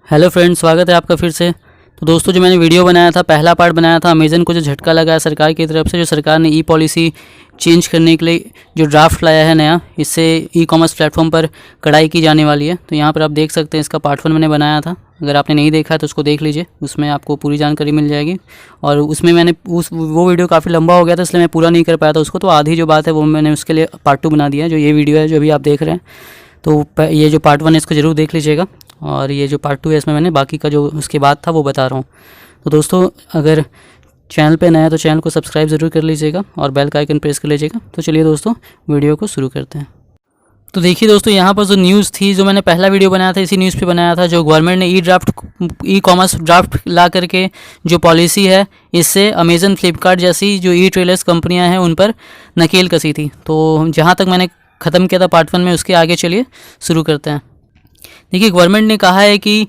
Hello friends, स्वागत है आपका फिर से। तो दोस्तों, जो मैंने वीडियो बनाया था, पहला पार्ट बनाया था अमेज़न को जो झटका लगा है सरकार की तरफ से, जो सरकार ने ई पॉलिसी चेंज करने के लिए जो ड्राफ्ट लाया है नया, इससे ई कॉमर्स प्लेटफॉर्म पर कड़ाई की जाने वाली है। तो यहाँ पर आप देख सकते हैं, इसका पार्ट 1 मैंने बनाया था। अगर आपने नहीं देखा है तो उसको देख लीजिए, उसमें आपको पूरी जानकारी मिल जाएगी। और उसमें मैंने वो वीडियो काफ़ी लंबा हो गया था, इसलिए मैं पूरा नहीं कर पाया था उसको। तो आधी जो बात है वो मैंने उसके लिए पार्ट 2 बना दिया है, जो ये वीडियो है जो अभी आप देख रहे हैं। तो ये जो पार्ट 1 है इसको ज़रूर देख लीजिएगा, और ये जो पार्ट 2 है इसमें मैंने बाकी का जो उसके बाद था वो बता रहा हूँ। तो दोस्तों, अगर चैनल पे नया है तो चैनल को सब्सक्राइब ज़रूर कर लीजिएगा और बेल का आइकन प्रेस कर लीजिएगा। तो चलिए दोस्तों, वीडियो को शुरू करते हैं। तो देखिए दोस्तों, यहाँ पर जो न्यूज़ थी, जो मैंने पहला वीडियो बनाया था इसी न्यूज़ पे बनाया था, जो गवर्नमेंट ने ई कॉमर्स ड्राफ्ट ला करके जो पॉलिसी है, इससे अमेज़न, फ्लिपकार्ट जैसी जो ई ट्रेलर्स कंपनियाँ हैं उन पर नकेल कसी थी। तो जहाँ तक मैंने ख़त्म किया था पार्ट 1 में, उसके आगे चलिए शुरू करते हैं। देखिए, गवर्नमेंट ने कहा है कि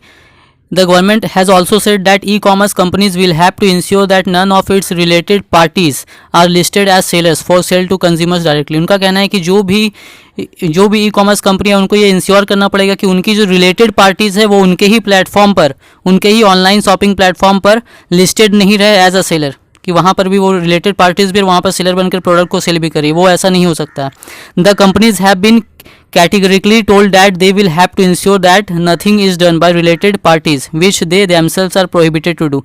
the government has also said that e commerce companies will have to ensure that none of its related parties are listed as sellers for sale to consumers directly. उनका कहना है कि जो भी ई कॉमर्स कंपनियां, उनको ये इंश्योर करना पड़ेगा कि उनकी जो रिलेटेड पार्टीज़ है वो उनके ही प्लेटफॉर्म पर, उनके ही ऑनलाइन शॉपिंग प्लेटफॉर्म पर लिस्टेड नहीं रहे एज अ सेलर, कि वहाँ पर भी वो रिलेटेड पार्टीज़ भी वहाँ पर सेलर बनकर प्रोडक्ट को सेल भी करिए। वो ऐसा नहीं हो सकता। The companies have been categorically told that they will have to ensure that nothing is done by related parties which they themselves are prohibited to do।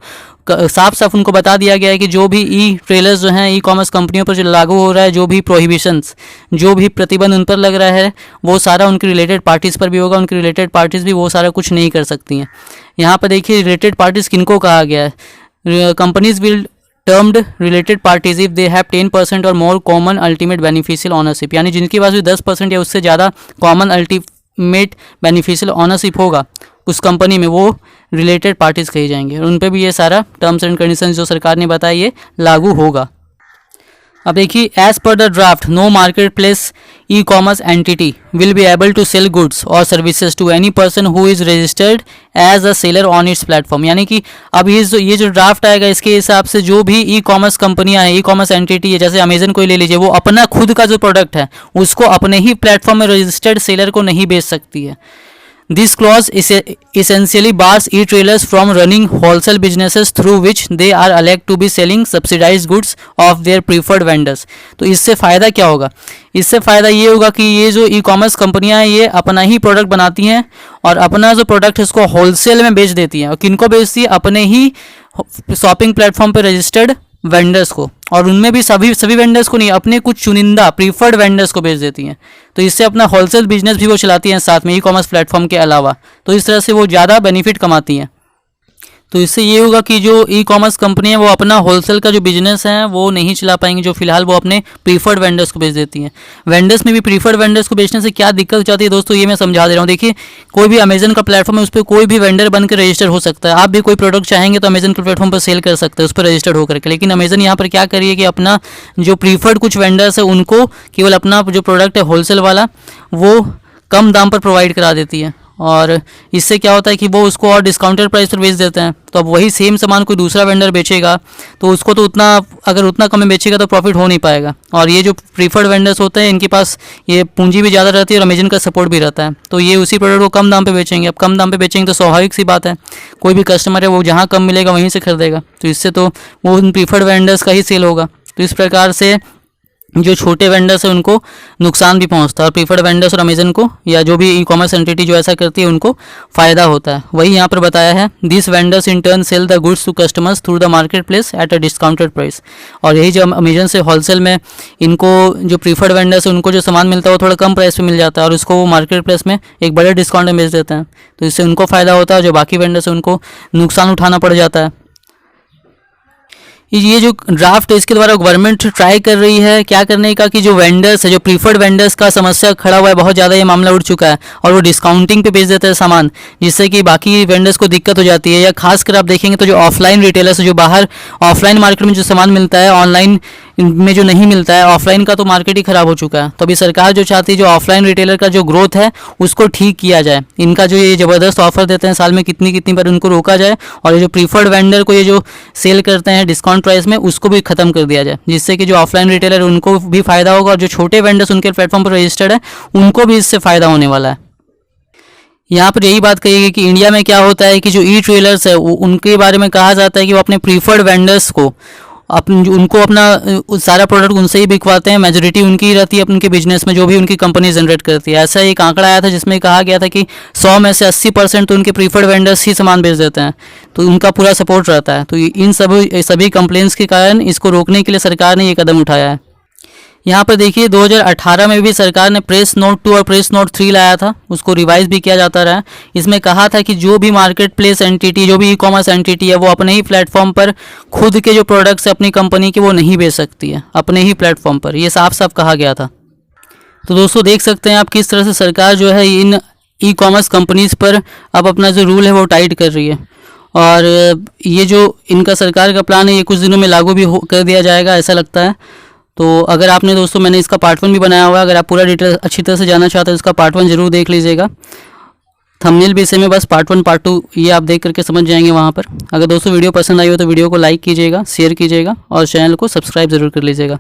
साफ साफ उनको बता दिया गया है कि जो भी ई ट्रेलर्स जो हैं, ई कॉमर्स कंपनियों पर जो लागू हो रहा है, जो भी प्रोहिबिशंस, जो भी प्रतिबंध उन पर लग रहा है, वो सारा उनकी रिलेटेड पार्टीज़ पर भी होगा। उनकी रिलेटेड पार्टीज़ भी वो सारा कुछ नहीं कर सकती हैं। यहाँ पर देखिए, रिलेटेड पार्टीज़ किनको कहा गया है। Companies will termed related parties if they have 10% और more common ultimate beneficial ownership, यानी जिनके पास भी 10% या उससे ज़्यादा कॉमन अल्टीमेट बेनिफिशियल ऑनरशिप होगा उस कंपनी में, वो रिलेटेड पार्टीज़ कही जाएंगे। और उन पर भी ये सारा टर्म्स एंड कंडीशंस जो सरकार ने बताया ये लागू होगा। अब देखिए, as per the draft no market place e commerce entity will be able to sell goods और services to any person who is registered as a seller on its platform. यानी कि अब ये जो ड्राफ्ट आएगा, इसके हिसाब से जो भी ई कॉमर्स कंपनियां हैं, ई कॉमर्स एंटिटी है, जैसे अमेजन को ले लीजिए, वो अपना खुद का जो प्रोडक्ट है उसको अपने ही प्लेटफॉर्म में रजिस्टर्ड सेलर को नहीं बेच सकती है। This clause essentially bars e-tailers from running wholesale businesses through which they are allowed to be selling subsidized goods of their preferred vendors। तो इससे फ़ायदा क्या होगा? इससे फ़ायदा ये होगा कि ये जो ई कॉमर्स कंपनियां हैं, ये अपना ही प्रोडक्ट बनाती हैं और अपना जो प्रोडक्ट है उसको होलसेल में बेच देती हैं। और किनको बेचती है? अपने ही शॉपिंग प्लेटफॉर्म पर रजिस्टर्ड वेंडर्स को। और उनमें भी सभी वेंडर्स को नहीं, अपने कुछ चुनिंदा प्रीफर्ड वेंडर्स को बेच देती हैं। तो इससे अपना होलसेल बिजनेस भी वो चलाती हैं साथ में, ई कॉमर्स प्लेटफॉर्म के अलावा। तो इस तरह से वो ज़्यादा बेनिफिट कमाती हैं। तो इससे ये होगा कि जो ई कॉमर्स कंपनी है वो अपना होलसेल का जो बिजनेस है वो नहीं चला पाएंगे, जो फिलहाल वो अपने प्रीफर्ड वेंडर्स को बेच देती हैं। वेंडर्स में भी प्रीफर्ड वेंडर्स को बेचने से क्या दिक्कत जाती है दोस्तों, ये मैं समझा दे रहा हूँ। देखिए, कोई भी अमेजन का प्लेटफॉर्म है, उस पर कोई भी वेंडर बनकर रजिस्टर हो सकता है। आप भी कोई प्रोडक्ट चाहेंगे तो अमेजन के प्लेटफॉर्म पर सेल कर सकते हैं, उस पर रजिस्टर्ड होकर के। लेकिन अमेजन यहाँ पर क्या करिए कि अपना जो प्रीफर्ड कुछ वेंडर्स है उनको केवल अपना जो प्रोडक्ट है होलसेल वाला, वो कम दाम पर प्रोवाइड करा देती है। और इससे क्या होता है कि वो उसको और डिस्काउंटेड प्राइस पर बेच देते हैं। तो अब वही सेम सामान कोई दूसरा वेंडर बेचेगा तो उसको तो उतना कम में बेचेगा तो प्रॉफिट हो नहीं पाएगा। और ये जो प्रीफर्ड वेंडर्स होते हैं, इनके पास ये पूंजी भी ज़्यादा रहती है और अमेजन का सपोर्ट भी रहता है। तो ये उसी प्रोडक्ट को कम दाम पे बेचेंगे। अब कम दाम पे बेचेंगे तो स्वाभाविक सी बात है, कोई भी कस्टमर है वो जहाँ कम मिलेगा वहीं से खरीदेगा। तो इससे तो वो उन प्रीफर्ड वेंडर्स का ही सेल होगा। तो इस प्रकार से जो छोटे वेंडर्स हैं उनको नुकसान भी पहुंचता है, और प्रीफर्ड वेंडर्स और अमेजन को, या जो भी ई कॉमर्स एंटिटी जो ऐसा करती है, उनको फ़ायदा होता है। वही यहाँ पर बताया है, this vendors in turn sell the goods to customers through the market place at a discounted price. और यही जो अमेजन से होलसेल में इनको जो प्रीफर्ड वेंडर्स है उनको जो सामान मिलता है वो थोड़ा कम प्राइस पर मिल जाता है, और उसको वो मार्केट प्लेस में एक बड़े डिस्काउंट में बेच देते हैं। तो इससे उनको फ़ायदा होता है, जो बाकी वेंडर्स है उनको नुकसान उठाना पड़ जाता है। ये जो ड्राफ्ट है इसके द्वारा गवर्नमेंट ट्राई कर रही है क्या करने का, कि जो वेंडर्स है, जो प्रीफर्ड वेंडर्स का समस्या खड़ा हुआ है, बहुत ज़्यादा ये मामला उठ चुका है, और वो डिस्काउंटिंग पे बेच देते हैं सामान, जिससे कि बाकी वेंडर्स को दिक्कत हो जाती है। या खासकर आप देखेंगे तो जो ऑफलाइन रिटेलर्स है, जो बाहर ऑफलाइन मार्केट में जो सामान मिलता है, ऑनलाइन में जो नहीं मिलता है, ऑफलाइन का तो मार्केट ही ख़राब हो चुका है। तो अभी सरकार जो चाहती है, जो ऑफलाइन रिटेलर का जो ग्रोथ है उसको ठीक किया जाए। इनका जो ये ज़बरदस्त ऑफर देते हैं साल में कितनी बार, उनको रोका जाए, और ये जो प्रीफर्ड वेंडर को ये जो सेल करते हैं डिस्काउंट प्राइस में, उसको भी ख़त्म कर दिया जाए, जिससे कि जो ऑफलाइन रिटेलर उनको भी फ़ायदा होगा, और जो छोटे वेंडर्स उनके प्लेटफॉर्म पर रजिस्टर्ड है उनको भी इससे फ़ायदा होने वाला है। यहाँ पर यही बात कही गई कि इंडिया में क्या होता है कि जो ई ट्रेलर्स है उनके बारे में कहा जाता है कि वो अपने प्रीफर्ड वेंडर्स को उनको अपना सारा प्रोडक्ट उनसे ही बिकवाते हैं, मेजोरिटी उनकी ही रहती है उनके बिजनेस में, जो भी उनकी कंपनी जनरेट करती है। ऐसा एक आंकड़ा आया था जिसमें कहा गया था कि 100 में से 80% तो उनके प्रीफर्ड वेंडर्स ही सामान बेच देते हैं, तो उनका पूरा सपोर्ट रहता है। तो इन सभी कंप्लेंट्स के कारण इसको रोकने के लिए सरकार ने ये कदम उठाया है। यहाँ पर देखिए 2018 में भी सरकार ने प्रेस नोट 2 और प्रेस नोट 3 लाया था, उसको रिवाइज भी किया जाता रहा। इसमें कहा था कि जो भी मार्केट प्लेस एंटिटी, जो भी ई कॉमर्स एंटिटी है, वो अपने ही प्लेटफॉर्म पर खुद के जो प्रोडक्ट्स है अपनी कंपनी के वो नहीं बेच सकती है अपने ही प्लेटफॉर्म पर, ये साफ साफ कहा गया था। तो दोस्तों देख सकते हैं आप किस तरह से सरकार जो है इन ई कॉमर्स कंपनीज़ पर अब अपना जो रूल है वो टाइट कर रही है। और ये जो इनका सरकार का प्लान है ये कुछ दिनों में लागू भी कर दिया जाएगा ऐसा लगता है। तो अगर आपने दोस्तों, मैंने इसका पार्ट 1 भी बनाया हुआ है, अगर आप पूरा डिटेल अच्छी तरह से जानना चाहते हो इसका पार्ट 1 जरूर देख लीजिएगा। थंबनेल भी सेम है, बस पार्ट 1 पार्ट 2 ये आप देख करके समझ जाएंगे वहाँ पर। अगर दोस्तों वीडियो पसंद आई हो तो वीडियो को लाइक कीजिएगा, शेयर कीजिएगा और चैनल को सब्सक्राइब ज़रूर कर लीजिएगा।